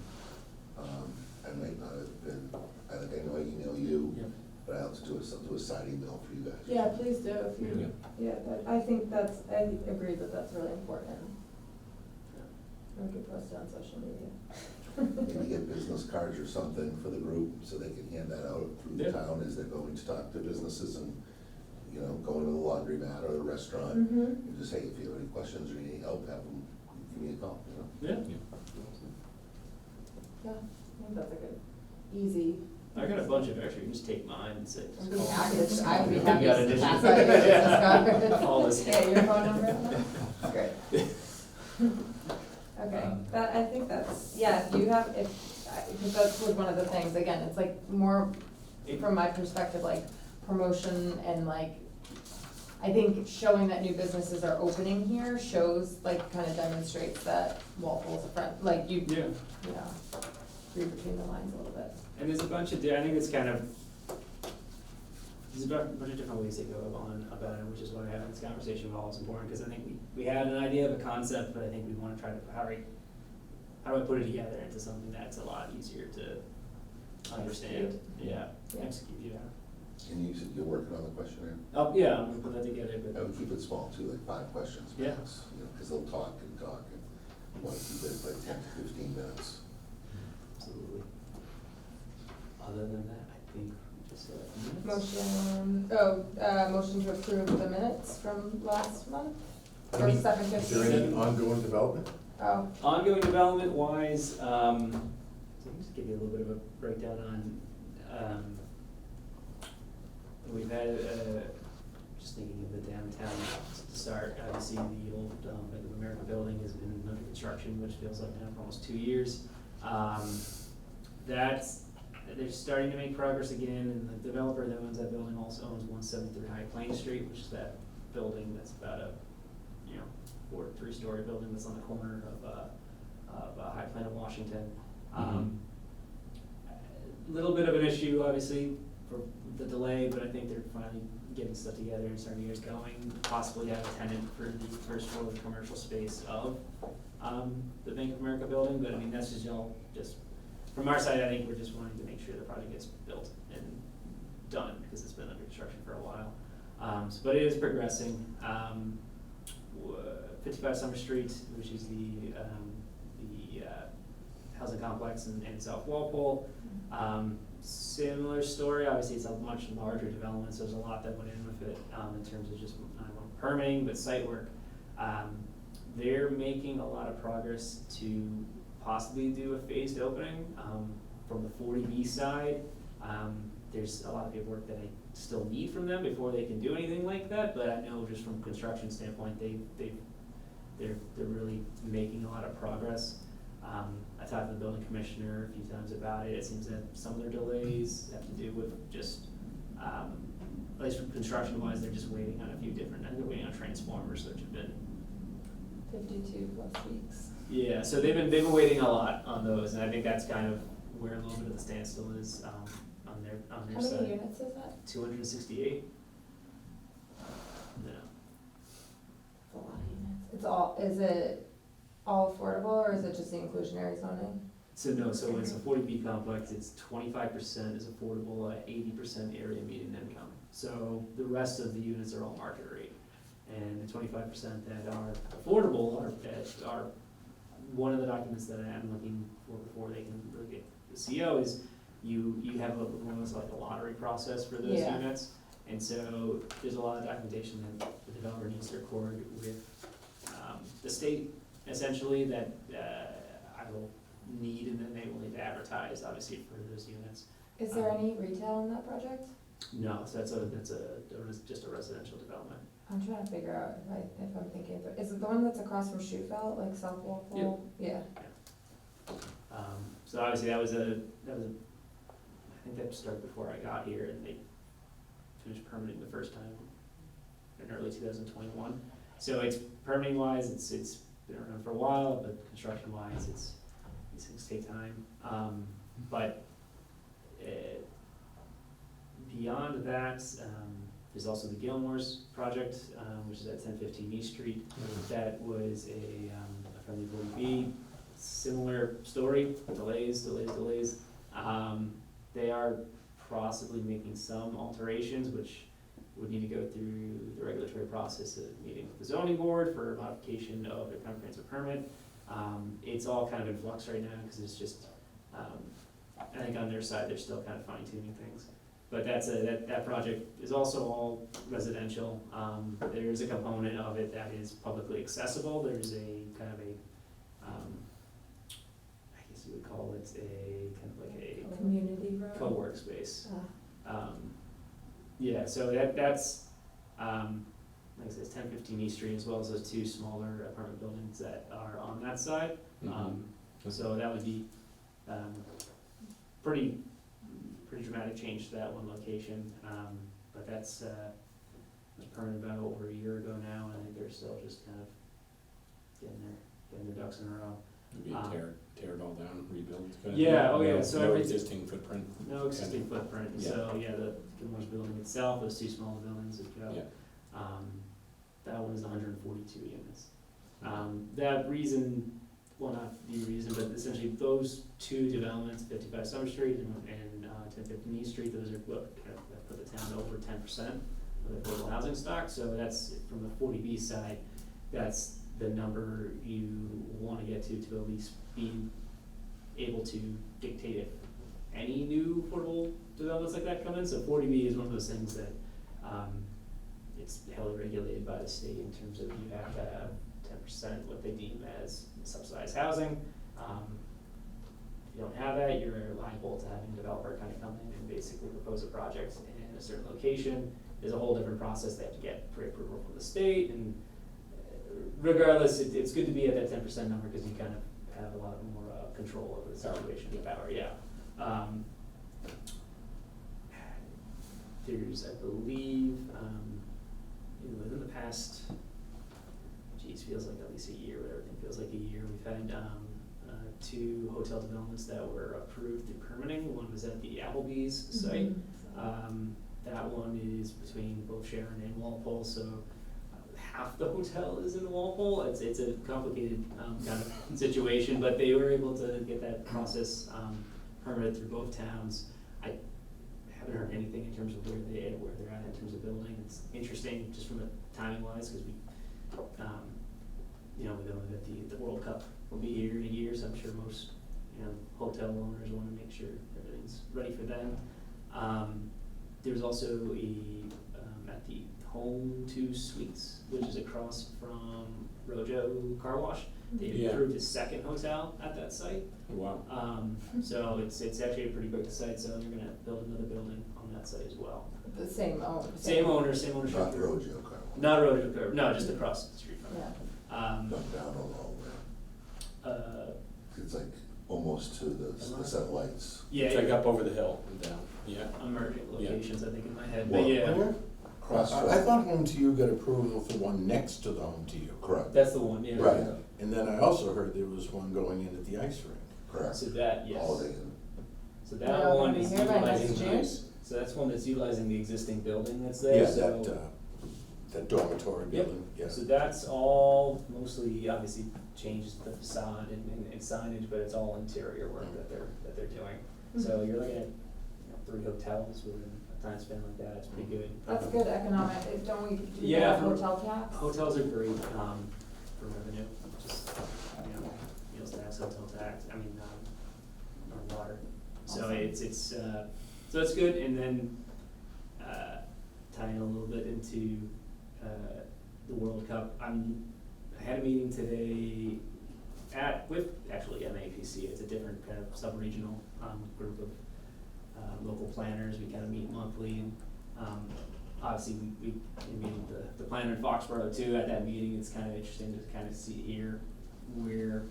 S6: I might not have been, I think I know I email you,
S2: Yep.
S6: but I'll do a side email for you guys.
S1: Yeah, please do, if you, I think I agree that's really important. We could post it on social media.
S6: Maybe get business cards or something for the group, so they can hand that out through the
S2: Yeah.
S6: town as they're going to talk to businesses and, going to the laundromat or the restaurant.
S1: Mm-hmm.
S6: And just say, if you have any questions or need any help, have them, give me a call,
S2: Yeah.
S1: Yeah, I think that's a good, easy.
S2: I got a bunch of extra, you can just take mine and say.
S1: I'd be happy to, I would be
S2: You
S1: happy
S2: got
S1: to
S2: additional.
S1: pass out your business card.
S2: All this.
S1: Yeah, your phone number. Great. Okay, I think that's, yeah, if you have, because that was one of the things, again, it's like more, from my perspective, like promotion and like, I think showing that new businesses are opening here shows, like, kind of demonstrates that Walpole's a friend, like you,
S2: Yeah.
S1: read between the lines a little bit.
S2: And there's a bunch of, I think it's kind of, there's a bunch of different ways to go on about it, which is why having this conversation with all is important, because I think we had an idea of a concept, but I think we want to try to, how do I put it together into something that's a lot easier to understand? Yeah,
S1: Yeah.
S2: execute, yeah.
S6: And you said you're working on the questionnaire?
S2: Oh, yeah, I'm gonna put that together,
S6: I
S2: but,
S6: would keep it small too, like 5 questions
S2: Yeah.
S6: max, because they'll talk and you want to keep it like 10 to 15 minutes.
S2: absolutely. Other than that, I think we just, minutes.
S1: Motion to approve the minutes from last month,
S3: I
S1: or
S3: mean,
S1: 7:15.
S3: Is there any ongoing development?
S1: Oh,
S2: Ongoing development wise, so I can just give you a little bit of a breakdown on, we've had, just thinking of the downtown to start, obviously the old, Bank of America building has been under construction, which feels like now for almost 2 years. They're starting to make progress again, and the developer that owns that building also owns 173 High Plain Street, which is that building that's about a, 3-story building that's on the corner of High Plain and Washington. Little bit of an issue, obviously, for the delay, but I think they're finally getting stuff together and starting to get going. Possibly have a tenant for the first floor of the commercial space of the Bank of America building, but I mean, that's just from our side, I think we're just wanting to make sure the project gets built and done, because it's been under construction for a while. But it is progressing. 55 Summer Street, which is the housing complex in South Walpole. Similar story, obviously it's a much larger development, so there's a lot that went in with it, in terms of just not only permitting, but site work. They're making a lot of progress to possibly do a phased opening, from the 40B side. There's a lot of paperwork that I still need from them before they can do anything like that, but I know just from a construction standpoint, they're really making a lot of progress. I talked to the building commissioner a few times about it. It seems that some of their delays have to do with just, at least from construction wise, they're just waiting on a few different, I think they're waiting on transformers, which have been,
S1: 52 plus weeks.
S2: yeah, so they've been waiting a lot on those, and I think that's kind of where a little bit of the standstill is, on their
S1: How
S2: side.
S1: many units is that?
S2: 268? No.
S1: It's a lot of units. Is it all affordable, or is it just the inclusionary zoning?
S2: So no, so it's a 40B complex, it's 25% is affordable at 80% area median income. So the rest of the units are all market rate. And the 25% that are affordable are one of the documents that I am looking for before they can really get the CO is you have almost like a lottery process for those
S1: Yeah.
S2: units. And so there's a lot of documentation that the developer needs to record with the state essentially that I will need, and then they will need to advertise obviously for those units.
S1: Is there any retail in that project?
S2: No, so that's just a residential development.
S1: I'm trying to figure out if I'm thinking, is it the one that's across from Shufelt, like South Walpole? Yeah.
S2: So obviously that was I think that started before I got here, and they finished permitting the first time in early 2021. So it's permitting wise, it's been around for a while, but construction wise, these things take time. But beyond that, there's also the Gilmore's project, which is at 1015 East Street. That was a friendly 40B, similar story, delays. They are possibly making some alterations, which would need to go through the regulatory process of meeting with the zoning board for modification of their comprehensive permit. It's all kind of in flux right now, because it's just, I think on their side, they're still kind of fine tuning things. But that project is also all residential. There's a component of it that is publicly accessible. There's a kind of I guess you would call it a kind of like a
S1: Community road?
S2: co-work space.
S1: Ah.
S2: Yeah, so that's, like I said, it's 1015 East Street, as well as those two smaller apartment buildings that are on that side. So that would be, pretty dramatic change to that one location. But that's, was permitted about over a year ago now, and I think they're still just kind of getting their ducks in a row.
S4: Maybe tear it all down, rebuild kind of
S2: Yeah,
S4: thing?
S2: oh yeah,
S4: No-
S2: so
S4: no
S2: every-
S4: existing footprint?
S2: No existing footprint,
S4: Yeah.
S2: so yeah, the Gilmore's building itself, those two smaller buildings that go.
S4: Yeah.
S2: That one is 142 units. That reason, well, not the reason, but essentially those two developments, 55 Summer Street and 1015 East Street, those are what kind of put the town over 10% of the affordable housing stock. So that's, from the 40B side, that's the number you want to get to at least be able to dictate if any new affordable developments like that come in. So 40B is one of those things that, it's heavily regulated by the state in terms of you have to have 10% what they deem as subsidized housing. If you don't have that, you're liable to having a developer kind of come in and basically propose a project in a certain location. There's a whole different process. They have to get pre-approval from the state, and regardless, it's good to be at that 10% number, because you kind of have a lot more control over the situation, power, yeah. There's, I believe, within the past, feels like at least a year, but everything feels like a year. We've had two hotel developments that were approved through permitting. One was at the Applebee's site. That one is between both Sharon and Walpole, so half the hotel is in Walpole. It's a complicated kind of situation, but they were able to get that process permitted through both towns. I haven't heard anything in terms of where they're at in terms of building. It's interesting just from the timing wise, because we know that the World Cup will be here in a year, so I'm sure most hotel owners wanna make sure everything's ready for them. There's also at the Home to Suites, which is across from Rojo Car Wash, they
S4: Yeah.
S2: approved a second hotel at that site.
S4: Wow.
S2: So it's actually a pretty big site, so they're gonna build another building on that site as well.
S1: The same owner.
S2: Same owner, same ownership.
S6: Not Rojo Car Wash.
S2: Not Rojo Curve, no, just across the street from it.
S1: Yeah.
S6: Come down a long way. It's like almost to the set lights.
S2: Yeah,
S4: It's like up over the hill and down, yeah.
S2: emerging
S4: Yeah.
S2: locations, I think, in my head,
S6: Well,
S2: but yeah,
S3: Where?
S6: Cross
S3: I thought Home to You got approval for one next to the Home to You.
S6: Correct,
S2: that's the one, yeah.
S3: Right, and then I also heard there was one going in at the ice rink.
S6: correct.
S2: So that, yes.
S6: Holiday Inn.
S2: So
S1: Yeah,
S2: that one
S1: gonna be
S2: is
S1: here by next
S2: utilizing,
S1: June.
S2: so that's one that's utilizing the existing building that's there,
S3: Yeah,
S2: so.
S3: that dormitory
S2: Yep.
S3: building, yeah.
S2: So that's all mostly, obviously, changes the facade and signage, but it's all interior work that they're doing. So you're looking at, 3 hotels within a time span like that, it's pretty good.
S1: That's good economic, don't we do
S2: Yeah,
S1: that
S2: for-
S1: hotel tax?
S2: Hotels are great, for revenue, just, meals tax, hotel tax, or water. So
S1: Awesome.
S2: so it's good, and then, tying a little bit into, the World Cup, I had a meeting today with actually MAPC, it's a different kind of sub-regional, group of, local planners, we kind of meet monthly, and, obviously, we meet the planner in Foxborough too. At that meeting, it's kind of interesting to kind of hear where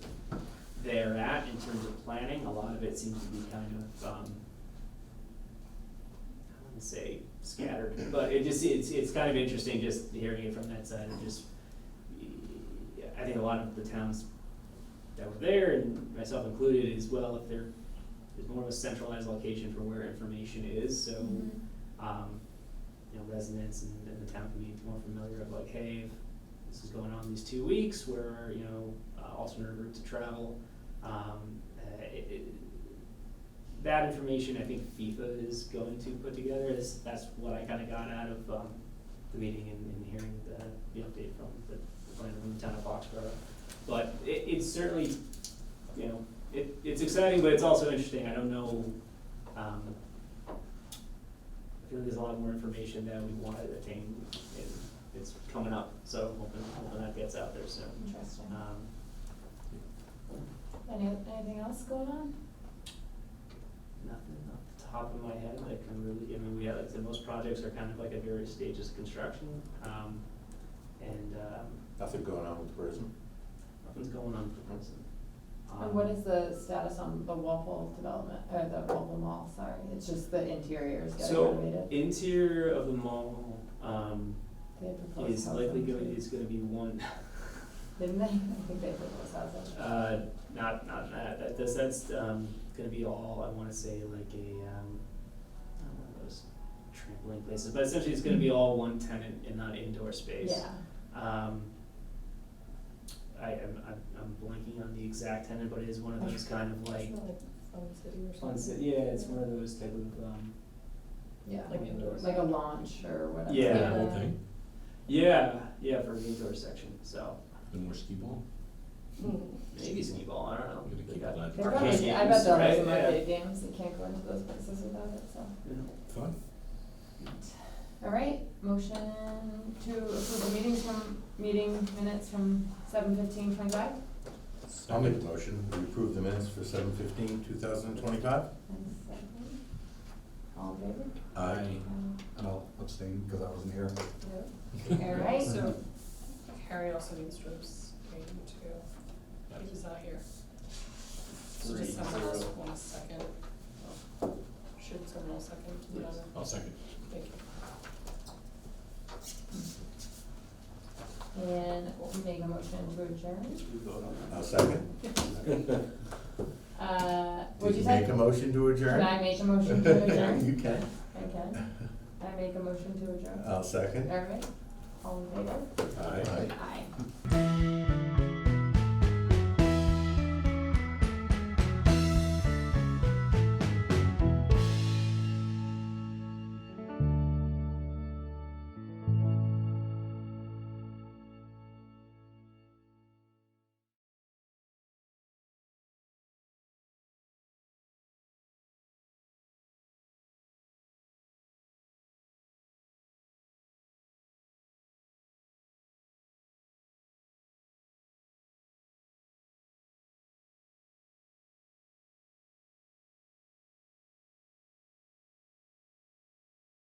S2: they're at in terms of planning. A lot of it seems to be kind of, I wouldn't say scattered, but it's kind of interesting just hearing it from that side, and just, I think a lot of the towns that were there, and myself included as well, if there's more of a centralized location for where information is, so,
S1: Mhm.
S2: residents and the town can be more familiar of like, hey, if this is going on these 2 weeks, where are, alternate routes of travel. That information, I think FIFA is going to put together, that's what I kinda got out of, the meeting and hearing the update from the planner from the town of Foxborough. But it's certainly, it's exciting, but it's also interesting, I don't know, I feel like there's a lot more information that we want to attain, and it's coming up, so hoping that gets out there soon.
S1: Interesting. Anything else going on?
S2: Nothing off the top of my head that can really, we have, like I said, most projects are kind of like at various stages of construction, and,
S3: Nothing going on with Prism.
S2: nothing's going on for the present.
S1: And what is the status on the Walpole development, or the Walpole Mall, sorry, it's just the interiors getting
S2: So,
S1: renovated?
S2: interior of the mall,
S1: They had proposed
S2: is
S1: housing
S2: likely
S1: too.
S2: is gonna be one,
S1: Didn't they? I think they proposed housing.
S2: not that's, gonna be all, I wanna say like a, one of those trampoline places, but essentially it's gonna be all one tenant and not indoor space.
S1: Yeah,
S2: I'm blanking on the exact tenant, but it is one of those kind of like,
S7: Fun City or
S2: fun
S7: something.
S2: yeah, it's one of those type of,
S1: yeah,
S7: Like indoors.
S1: like a launch or whatever.
S2: Yeah.
S4: The whole thing,
S2: yeah, for the indoor section, so,
S4: no more skee ball.
S2: maybe skee ball, I don't know.
S4: Gonna
S2: They
S4: keep
S2: got
S4: that.
S1: They're
S2: arcade
S1: probably, I bet
S2: games,
S1: they'll have
S2: right?
S1: some
S2: Yeah.
S1: arcade games, you can't go into those places without it, so.
S2: Yeah.
S4: Fun.
S1: All right, motion to approve the meeting minutes from 7/15/25.
S3: I'll make the motion, we approve the minutes for 7/15/2025.
S1: And second. All in favor?
S3: Aye.
S5: And I'll abstain because I wasn't here.
S1: All right.
S7: So Harry also needs to abstain too. He was not here. So just someone else want a second. Should someone else second?
S4: Yes. I'll second.
S7: Thank you.
S1: And we'll make a motion to adjourn.
S2: Should we vote on that?
S3: I'll second.
S1: What'd you
S3: Did you make
S1: say?
S3: a motion to adjourn?
S1: Can I make a motion to adjourn?
S3: You can.
S1: I can. I make a motion to adjourn.
S3: I'll second.
S1: All right, all in favor?
S3: Aye.
S1: Aye.